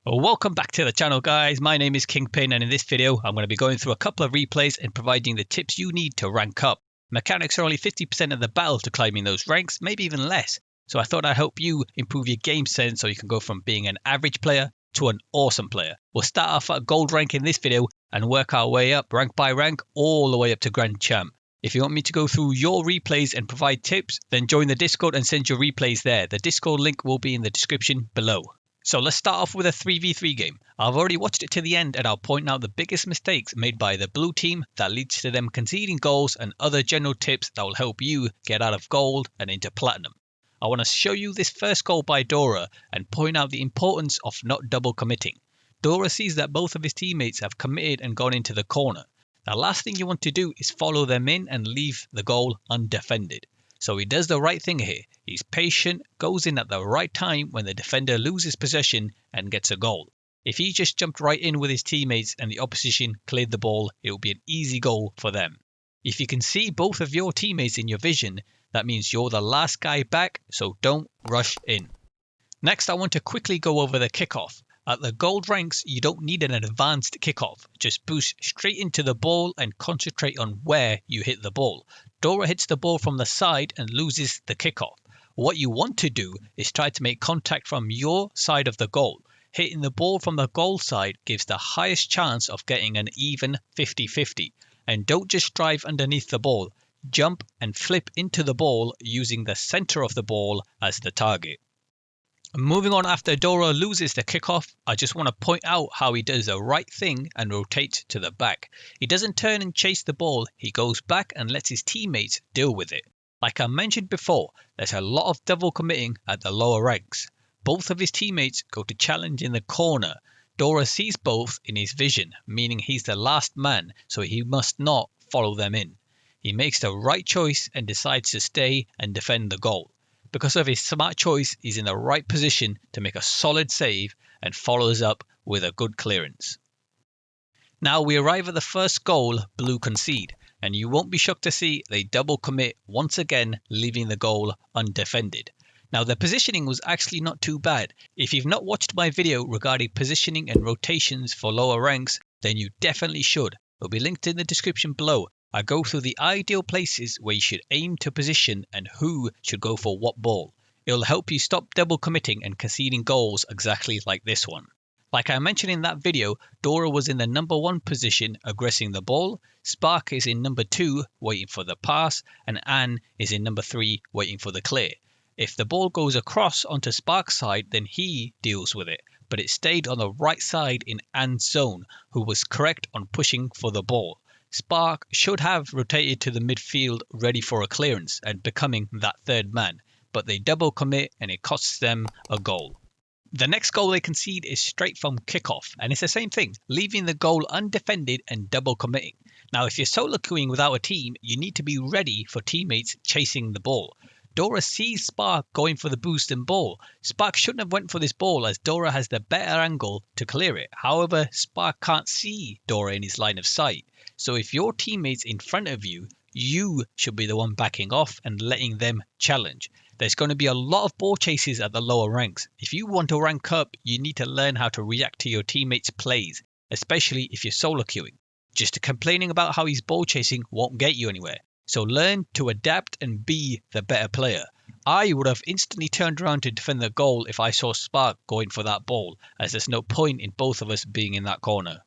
Welcome back to the channel, guys. My name is Kingpin, and in this video I'm going to be going through a couple of replays and providing the tips you need to rank up. Mechanics are only 50% of the battle to climbing those ranks, maybe even less. So I thought I'd help you improve your game sense so you can go from being an average player to an awesome player. We'll start off at gold rank in this video and work our way up rank by rank all the way up to Grand Champ. If you want me to go through your replays and provide tips, then join the Discord and send your replays there. The Discord link will be in the description below. So let's start off with a 3v3 game. I've already watched it to the end and I'll point out the biggest mistakes made by the blue team that leads to them conceding goals and other general tips that will help you get out of gold and into platinum. I want to show you this first goal by Dora and point out the importance of not double committing. Dora sees that both of his teammates have committed and gone into the corner. The last thing you want to do is follow them in and leave the goal undefended. So he does the right thing here. He's patient, goes in at the right time when the defender loses possession and gets a goal. If he just jumped right in with his teammates and the opposition cleared the ball, it will be an easy goal for them. If you can see both of your teammates in your vision, that means you're the last guy back, so don't rush in. Next, I want to quickly go over the kickoff. At the gold ranks, you don't need an advanced kickoff. Just boost straight into the ball and concentrate on where you hit the ball. Dora hits the ball from the side and loses the kickoff. What you want to do is try to make contact from your side of the goal. Hitting the ball from the goal side gives the highest chance of getting an even 50-50. And don't just drive underneath the ball. Jump and flip into the ball using the center of the ball as the target. Moving on, after Dora loses the kickoff, I just want to point out how he does the right thing and rotates to the back. He doesn't turn and chase the ball, he goes back and lets his teammates deal with it. Like I mentioned before, there's a lot of double committing at the lower ranks. Both of his teammates go to challenge in the corner. Dora sees both in his vision, meaning he's the last man, so he must not follow them in. He makes the right choice and decides to stay and defend the goal. Because of his smart choice, he's in the right position to make a solid save and follows up with a good clearance. Now we arrive at the first goal blue concede, and you won't be shocked to see they double commit once again, leaving the goal undefended. Now the positioning was actually not too bad. If you've not watched my video regarding positioning and rotations for lower ranks, then you definitely should. It'll be linked in the description below. I go through the ideal places where you should aim to position and who should go for what ball. It'll help you stop double committing and conceding goals exactly like this one. Like I mentioned in that video, Dora was in the number 1 position aggressing the ball, Spark is in number 2 waiting for the pass, and Anne is in number 3 waiting for the clear. If the ball goes across onto Spark's side, then he deals with it, but it stayed on the right side in Anne's zone, who was correct on pushing for the ball. Spark should have rotated to the midfield ready for a clearance and becoming that third man, but they double commit and it costs them a goal. The next goal they concede is straight from kickoff, and it's the same thing, leaving the goal undefended and double committing. Now if you're solo queuing without a team, you need to be ready for teammates chasing the ball. Dora sees Spark going for the boost and ball. Spark shouldn't have went for this ball as Dora has the better angle to clear it. However, Spark can't see Dora in his line of sight. So if your teammate's in front of you, you should be the one backing off and letting them challenge. There's going to be a lot of ball chases at the lower ranks. If you want to rank up, you need to learn how to react to your teammates' plays, especially if you're solo queuing. Just complaining about how he's ball chasing won't get you anywhere. So learn to adapt and be the better player. I would have instantly turned around to defend the goal if I saw Spark going for that ball, as there's no point in both of us being in that corner.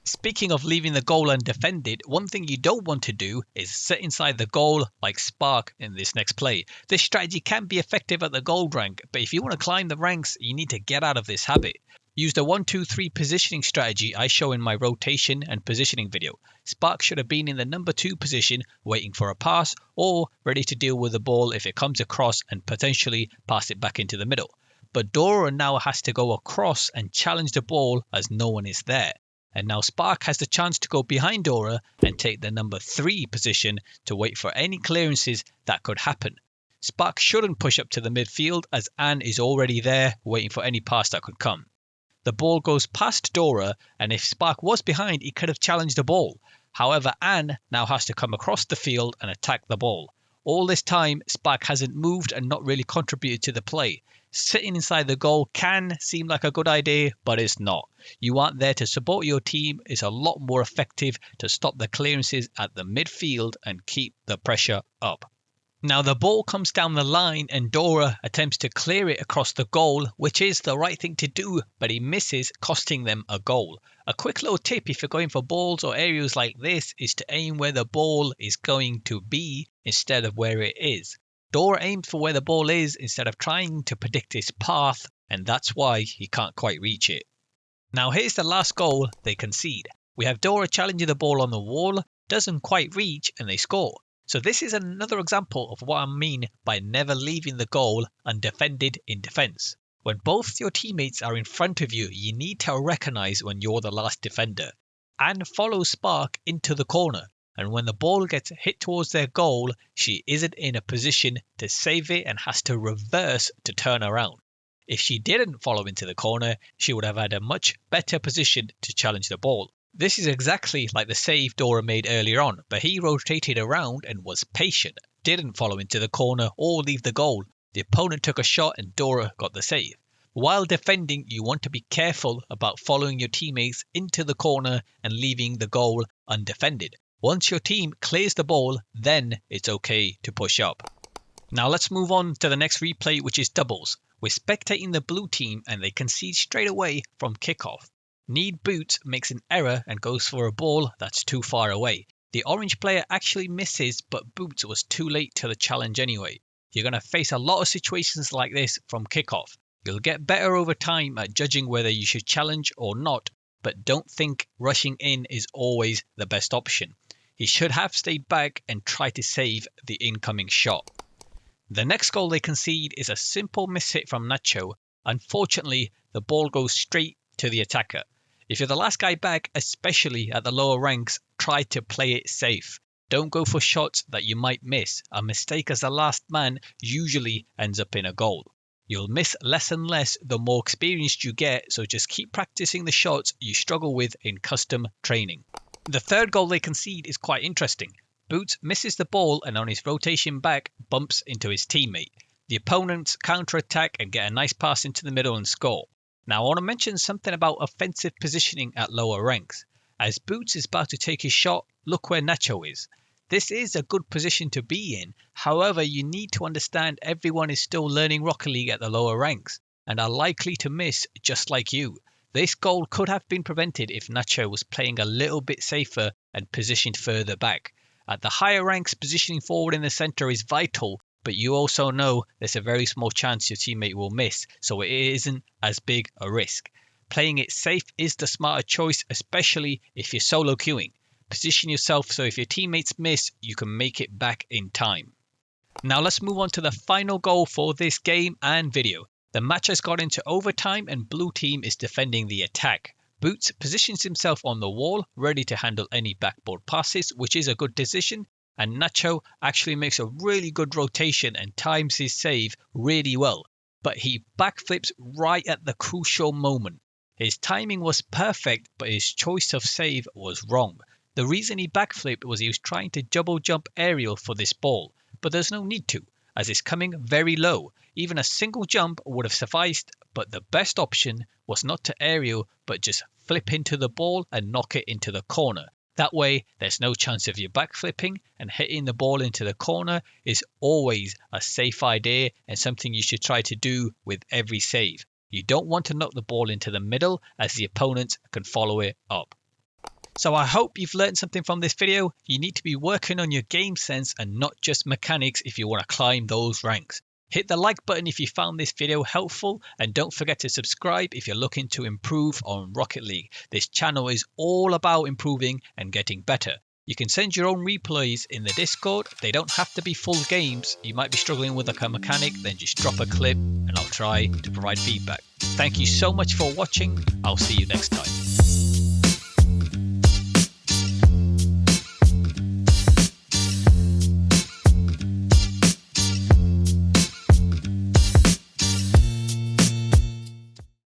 Speaking of leaving the goal undefended, one thing you don't want to do is sit inside the goal like Spark in this next play. This strategy can be effective at the gold rank, but if you want to climb the ranks, you need to get out of this habit. Use the 1-2-3 positioning strategy I show in my rotation and positioning video. Spark should have been in the number 2 position waiting for a pass or ready to deal with the ball if it comes across and potentially pass it back into the middle. But Dora now has to go across and challenge the ball as no one is there. And now Spark has the chance to go behind Dora and take the number 3 position to wait for any clearances that could happen. Spark shouldn't push up to the midfield as Anne is already there waiting for any pass that could come. The ball goes past Dora, and if Spark was behind, he could have challenged the ball. However, Anne now has to come across the field and attack the ball. All this time, Spark hasn't moved and not really contributed to the play. Sitting inside the goal can seem like a good idea, but it's not. You aren't there to support your team. It's a lot more effective to stop the clearances at the midfield and keep the pressure up. Now the ball comes down the line and Dora attempts to clear it across the goal, which is the right thing to do, but he misses, costing them a goal. A quick little tip if you're going for balls or areas like this is to aim where the ball is going to be instead of where it is. Dora aimed for where the ball is instead of trying to predict its path, and that's why he can't quite reach it. Now here's the last goal they concede. We have Dora challenging the ball on the wall, doesn't quite reach, and they score. So this is another example of what I mean by never leaving the goal undefended in defence. When both your teammates are in front of you, you need to recognise when you're the last defender and follow Spark into the corner. And when the ball gets hit towards their goal, she isn't in a position to save it and has to reverse to turn around. If she didn't follow into the corner, she would have had a much better position to challenge the ball. This is exactly like the save Dora made earlier on, but he rotated around and was patient, didn't follow into the corner or leave the goal. The opponent took a shot and Dora got the save. While defending, you want to be careful about following your teammates into the corner and leaving the goal undefended. Once your team clears the ball, then it's okay to push up. Now let's move on to the next replay, which is doubles. We're spectating the blue team and they concede straight away from kickoff. Need Boots makes an error and goes for a ball that's too far away. The orange player actually misses, but Boots was too late to the challenge anyway. You're going to face a lot of situations like this from kickoff. You'll get better over time at judging whether you should challenge or not, but don't think rushing in is always the best option. He should have stayed back and tried to save the incoming shot. The next goal they concede is a simple mishit from Nacho. Unfortunately, the ball goes straight to the attacker. If you're the last guy back, especially at the lower ranks, try to play it safe. Don't go for shots that you might miss. A mistake as the last man usually ends up in a goal. You'll miss less and less the more experienced you get, so just keep practicing the shots you struggle with in custom training. The third goal they concede is quite interesting. Boots misses the ball and on his rotation back bumps into his teammate. The opponents counter-attack and get a nice pass into the middle and score. Now I want to mention something about offensive positioning at lower ranks. As Boots is about to take his shot, look where Nacho is. This is a good position to be in. However, you need to understand everyone is still learning Rocket League at the lower ranks and are likely to miss just like you. This goal could have been prevented if Nacho was playing a little bit safer and positioned further back. At the higher ranks, positioning forward in the centre is vital, but you also know there's a very small chance your teammate will miss, so it isn't as big a risk. Playing it safe is the smarter choice, especially if you're solo queuing. Position yourself so if your teammates miss, you can make it back in time. Now let's move on to the final goal for this game and video. The match has got into overtime and blue team is defending the attack. Boots positions himself on the wall, ready to handle any backboard passes, which is a good decision. And Nacho actually makes a really good rotation and times his save really well. But he backflips right at the crucial moment. His timing was perfect, but his choice of save was wrong. The reason he backflipped was he was trying to double jump aerial for this ball. But there's no need to, as it's coming very low. Even a single jump would have sufficed, but the best option was not to aerial, but just flip into the ball and knock it into the corner. That way, there's no chance of you backflipping, and hitting the ball into the corner is always a safe idea and something you should try to do with every save. You don't want to knock the ball into the middle as the opponents can follow it up. So I hope you've learned something from this video. You need to be working on your game sense and not just mechanics if you want to climb those ranks. Hit the like button if you found this video helpful, and don't forget to subscribe if you're looking to improve on Rocket League. This channel is all about improving and getting better. You can send your own replays in the Discord. They don't have to be full games. You might be struggling with a mechanic, then just drop a clip and I'll try to provide feedback. Thank you so much for watching. I'll see you next time.